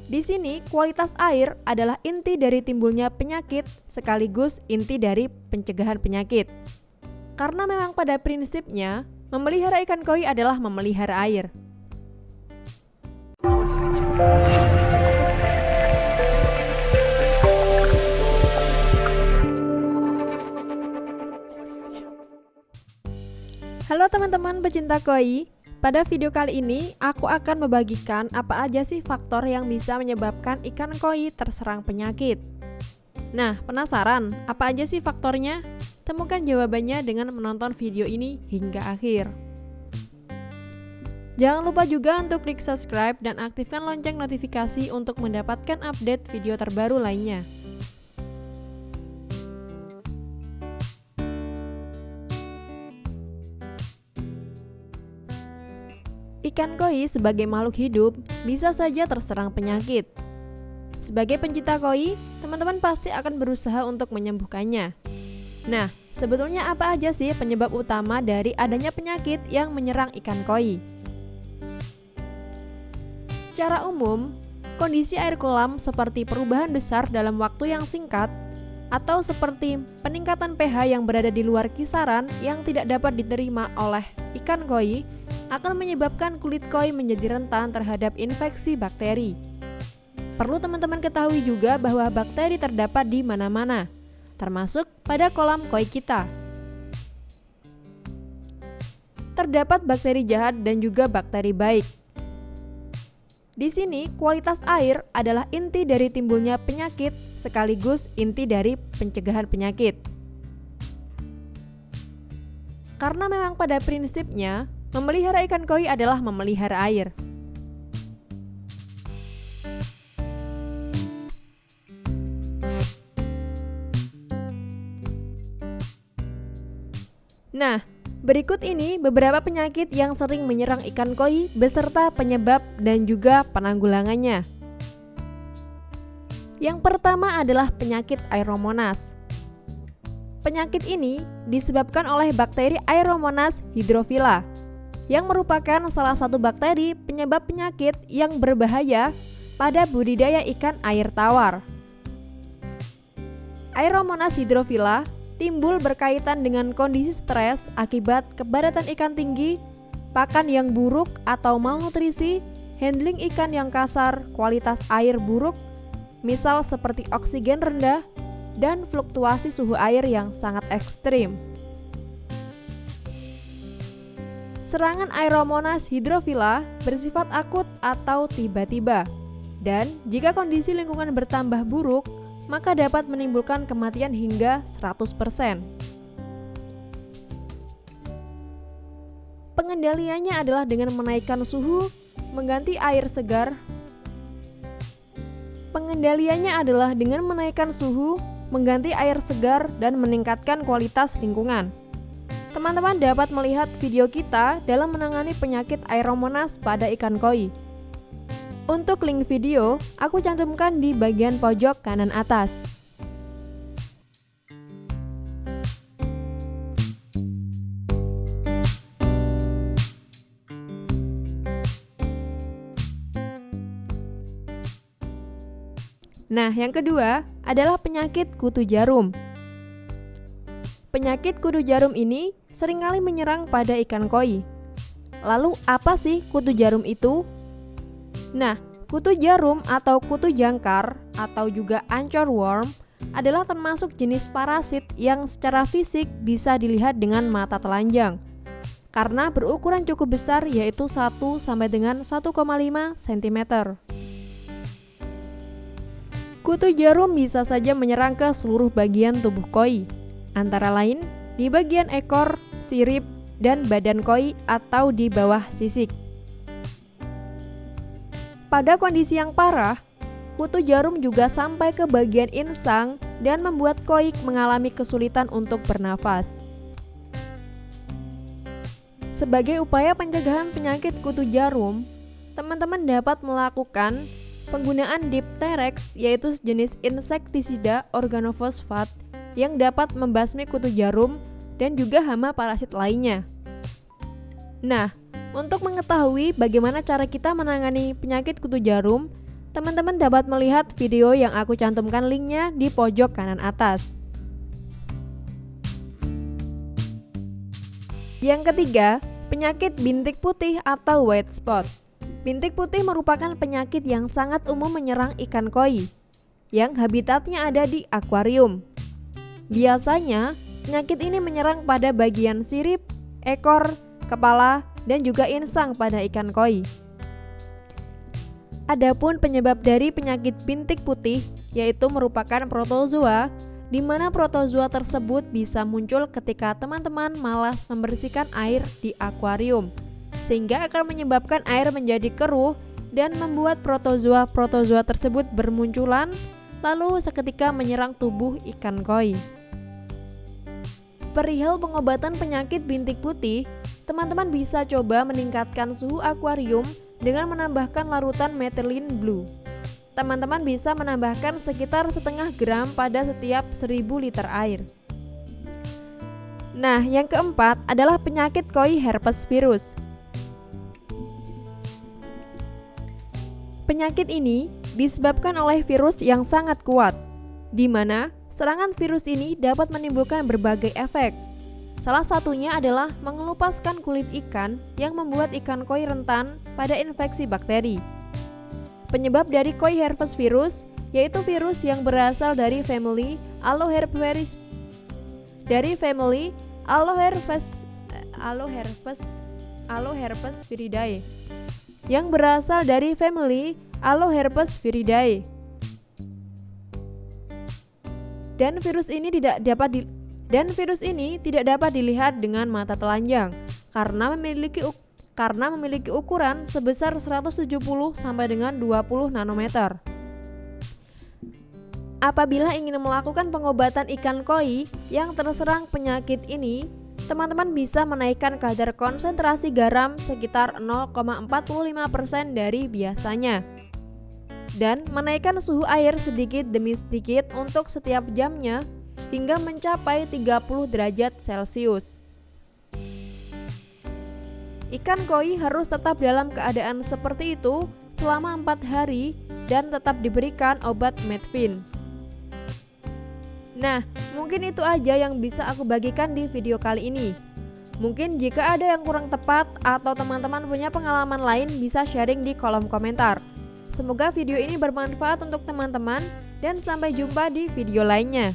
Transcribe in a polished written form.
Di sini, kualitas air adalah inti dari timbulnya penyakit sekaligus inti dari pencegahan penyakit. Karena memang pada prinsipnya, memelihara ikan koi adalah memelihara air. Halo teman-teman pecinta koi, pada video kali ini aku akan membagikan apa aja sih faktor yang bisa menyebabkan ikan koi terserang penyakit. Nah, penasaran apa aja sih faktornya? Temukan jawabannya dengan menonton video ini hingga akhir. Jangan lupa juga untuk klik subscribe dan aktifkan lonceng notifikasi untuk mendapatkan update video terbaru lainnya. Ikan koi sebagai makhluk hidup bisa saja terserang penyakit. Sebagai pencinta koi, teman-teman pasti akan berusaha untuk menyembuhkannya. Nah, sebetulnya apa aja sih penyebab utama dari adanya penyakit yang menyerang ikan koi? Secara umum, kondisi air kolam seperti perubahan besar dalam waktu yang singkat atau seperti peningkatan pH yang berada di luar kisaran yang tidak dapat diterima oleh ikan koi akan menyebabkan kulit koi menjadi rentan terhadap infeksi bakteri. Perlu teman-teman ketahui juga bahwa bakteri terdapat di mana-mana, termasuk pada kolam koi kita. Terdapat bakteri jahat dan juga bakteri baik. Di sini, kualitas air adalah inti dari timbulnya penyakit sekaligus inti dari pencegahan penyakit. Karena memang pada prinsipnya, memelihara ikan koi adalah memelihara air. Nah, berikut ini beberapa penyakit yang sering menyerang ikan koi beserta penyebab dan juga penanggulangannya. Yang pertama adalah penyakit Aeromonas. Penyakit ini disebabkan oleh bakteri Aeromonas hydrophila, yang merupakan salah satu bakteri penyebab penyakit yang berbahaya pada budidaya ikan air tawar. Aeromonas hydrophila timbul berkaitan dengan kondisi stres akibat kepadatan ikan tinggi, pakan yang buruk atau malnutrisi, handling ikan yang kasar, kualitas air buruk, misal seperti oksigen rendah, dan fluktuasi suhu air yang sangat ekstrim. Serangan Aeromonas hydrophila bersifat akut atau tiba-tiba, dan jika kondisi lingkungan bertambah buruk, maka dapat menimbulkan kematian hingga 100%. Pengendaliannya adalah dengan menaikkan suhu, mengganti air segar. Mengganti air segar, dan meningkatkan kualitas lingkungan. Teman-teman dapat melihat video kita dalam menangani penyakit Aeromonas pada ikan koi. Untuk link video, aku cantumkan di bagian pojok kanan atas. Nah, yang kedua adalah penyakit kutu jarum. Penyakit kutu jarum ini seringkali menyerang pada ikan koi. Lalu apa sih kutu jarum itu? Nah, kutu jarum atau kutu jangkar atau juga anchorworm adalah termasuk jenis parasit yang secara fisik bisa dilihat dengan mata telanjang. Karena berukuran cukup besar yaitu 1 sampai dengan 1,5 cm. Kutu jarum bisa saja menyerang ke seluruh bagian tubuh koi, antara lain di bagian ekor, sirip, dan badan koi atau di bawah sisik. Pada kondisi yang parah, kutu jarum juga sampai ke bagian insang dan membuat koi mengalami kesulitan untuk bernafas. Sebagai upaya pencegahan penyakit kutu jarum, teman-teman dapat melakukan penggunaan Dipterex, yaitu jenis insektisida organofosfat yang dapat membasmi kutu jarum dan juga hama parasit lainnya. Nah, untuk mengetahui bagaimana cara kita menangani penyakit kutu jarum, teman-teman dapat melihat video yang aku cantumkan linknya di pojok kanan atas. Yang ketiga, penyakit bintik putih atau white spot. Bintik putih merupakan penyakit yang sangat umum menyerang ikan koi yang habitatnya ada di akuarium. Biasanya, penyakit ini menyerang pada bagian sirip, ekor, kepala, dan juga insang pada ikan koi. Adapun penyebab dari penyakit bintik putih yaitu merupakan protozoa, di mana protozoa tersebut bisa muncul ketika teman-teman malas membersihkan air di akuarium, sehingga akan menyebabkan air menjadi keruh dan membuat protozoa tersebut bermunculan, lalu seketika menyerang tubuh ikan koi. Perihal pengobatan penyakit bintik putih, teman-teman bisa coba meningkatkan suhu akuarium dengan menambahkan larutan methylene blue. Teman-teman bisa menambahkan sekitar setengah gram pada setiap 1000 liter air. Nah, yang keempat adalah penyakit koi herpes virus. Penyakit ini disebabkan oleh virus yang sangat kuat, di mana serangan virus ini dapat menimbulkan berbagai efek. Salah satunya adalah mengelupaskan kulit ikan yang membuat ikan koi rentan pada infeksi bakteri. Penyebab dari koi herpes virus yaitu virus yang berasal dari famili Aloherpesviridae yang berasal dari famili Aloherpesviridae. Dan virus ini tidak dapat dilihat dengan mata telanjang karena memiliki ukuran sebesar 170 sampai dengan 20 nanometer. Apabila ingin melakukan pengobatan ikan koi yang terserang penyakit ini, teman-teman bisa menaikkan kadar konsentrasi garam sekitar 0,45% dari biasanya dan menaikkan suhu air sedikit demi sedikit untuk setiap jamnya hingga mencapai 30 derajat Celcius. Ikan koi harus tetap dalam keadaan seperti itu selama 4 hari dan tetap diberikan obat Medvin. Nah, mungkin itu aja yang bisa aku bagikan di video kali ini. Mungkin jika ada yang kurang tepat atau teman-teman punya pengalaman lain bisa sharing di kolom komentar. Semoga video ini bermanfaat untuk teman-teman dan sampai jumpa di video lainnya.